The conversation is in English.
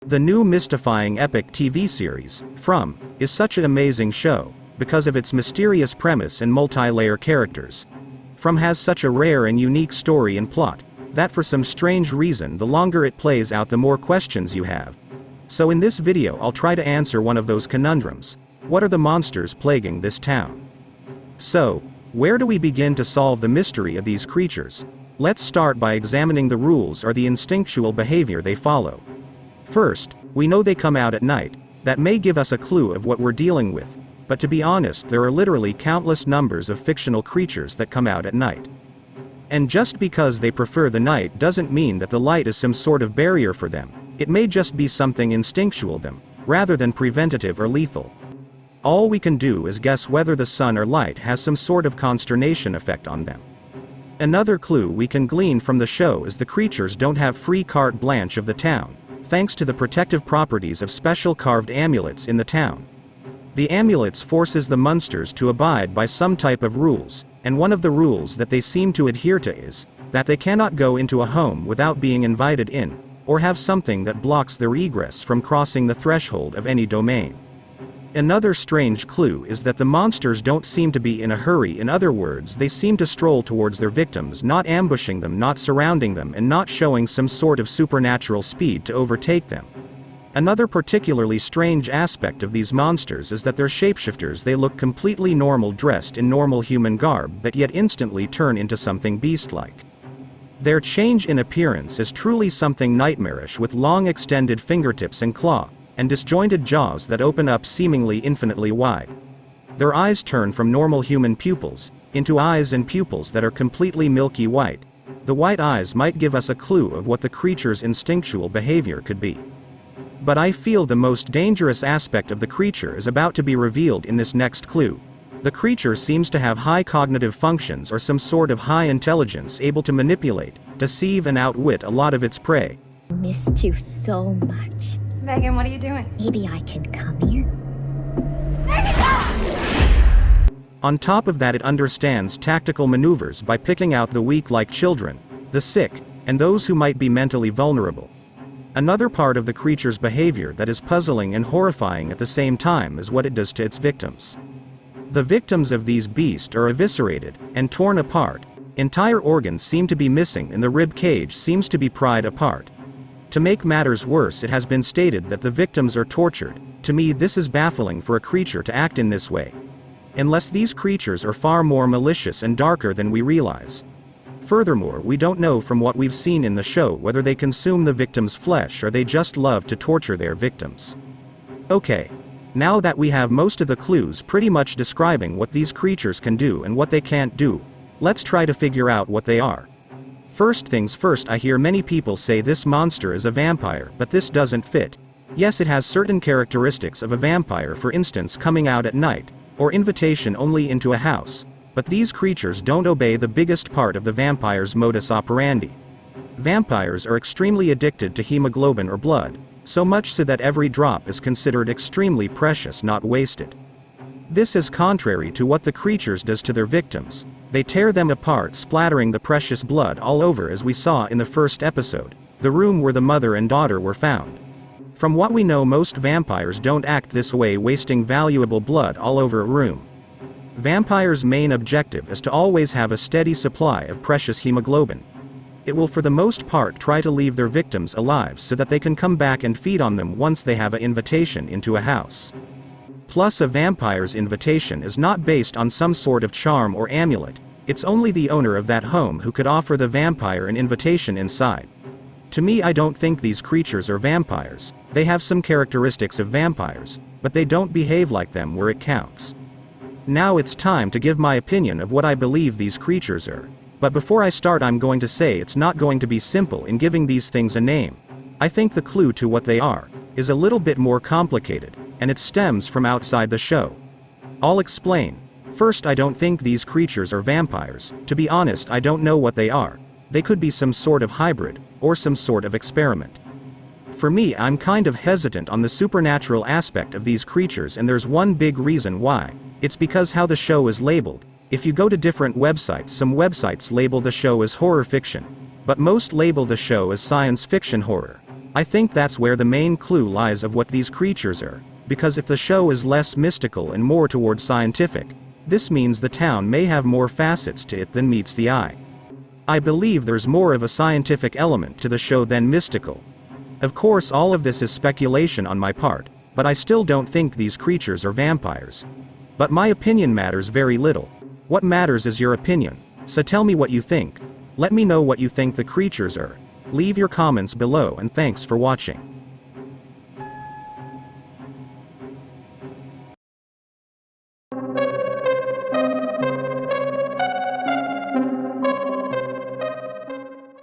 The new mystifying Epix TV series, From, is such an amazing show, because of its mysterious premise and multi-layer characters. From has such a rare and unique story and plot, that for some strange reason the longer it plays out the more questions you have. So in this video I'll try to answer one of those conundrums. What are the monsters plaguing this town? So, where do we begin to solve the mystery of these creatures? Let's start by examining the rules or the instinctual behavior they follow. First, we know they come out at night. That may give us a clue of what we're dealing with, but to be honest there are literally countless numbers of fictional creatures that come out at night. And just because they prefer the night doesn't mean that the light is some sort of barrier for them. It may just be something instinctual them, rather than preventative or lethal. All we can do is guess whether the sun or light has some sort of consternation effect on them. Another clue we can glean from the show is the creatures don't have free carte blanche of the town, thanks to the protective properties of special carved amulets in the town. The amulets forces the monsters to abide by some type of rules, and one of the rules that they seem to adhere to is that they cannot go into a home without being invited in, or have something that blocks their egress from crossing the threshold of any domain. Another strange clue is that the monsters don't seem to be in a hurry. In other words, they seem to stroll towards their victims, not ambushing them, not surrounding them, and not showing some sort of supernatural speed to overtake them. Another particularly strange aspect of these monsters is that they're shapeshifters. They look completely normal dressed in normal human garb, but yet instantly turn into something beast-like. Their change in appearance is truly something nightmarish, with long extended fingertips and claw, and disjointed jaws that open up seemingly infinitely wide. Their eyes turn from normal human pupils into eyes and pupils that are completely milky white. The white eyes might give us a clue of what the creature's instinctual behavior could be. But I feel the most dangerous aspect of the creature is about to be revealed in this next clue. The creature seems to have high cognitive functions or some sort of high intelligence, able to manipulate, deceive and outwit a lot of its prey. Missed you so much. Megan, what are you doing? Maybe I can come in. On top of that, it understands tactical maneuvers by picking out the weak, like children, the sick, and those who might be mentally vulnerable. Another part of the creature's behavior that is puzzling and horrifying at the same time is what it does to its victims. The victims of these beasts are eviscerated and torn apart. Entire organs seem to be missing and the rib cage seems to be pried apart. To make matters worse, it has been stated that the victims are tortured. To me, this is baffling for a creature to act in this way. Unless these creatures are far more malicious and darker than we realize. Furthermore, we don't know from what we've seen in the show whether they consume the victim's flesh or they just love to torture their victims. Okay. Now that we have most of the clues pretty much describing what these creatures can do and what they can't do, let's try to figure out what they are. First things first, I hear many people say this monster is a vampire, but this doesn't fit. Yes, it has certain characteristics of a vampire, for instance coming out at night, or invitation only into a house, but these creatures don't obey the biggest part of the vampire's modus operandi. Vampires are extremely addicted to hemoglobin or blood, so much so that every drop is considered extremely precious, not wasted. This is contrary to what the creatures does to their victims. They tear them apart, splattering the precious blood all over, as we saw in the first episode, the room where the mother and daughter were found. From what we know, most vampires don't act this way, wasting valuable blood all over a room. Vampires' main objective is to always have a steady supply of precious hemoglobin. It will for the most part try to leave their victims alive so that they can come back and feed on them once they have an invitation into a house. Plus, a vampire's invitation is not based on some sort of charm or amulet. It's only the owner of that home who could offer the vampire an invitation inside. To me, I don't think these creatures are vampires. They have some characteristics of vampires, but they don't behave like them where it counts. Now it's time to give my opinion of what I believe these creatures are. But before I start, I'm going to say it's not going to be simple in giving these things a name. I think the clue to what they are is a little bit more complicated, and it stems from outside the show. I'll explain. First, I don't think these creatures are vampires. To be honest, I don't know what they are. They could be some sort of hybrid, or some sort of experiment. For me, I'm kind of hesitant on the supernatural aspect of these creatures, and there's one big reason why. It's because how the show is labeled. If you go to different websites, some websites label the show as horror fiction, but most label the show as science fiction horror. I think that's where the main clue lies of what these creatures are, because if the show is less mystical and more towards scientific, this means the town may have more facets to it than meets the eye. I believe there's more of a scientific element to the show than mystical. Of course, all of this is speculation on my part, but I still don't think these creatures are vampires. But my opinion matters very little. What matters is your opinion, so tell me what you think. Let me know what you think the creatures are. Leave your comments below and thanks for watching.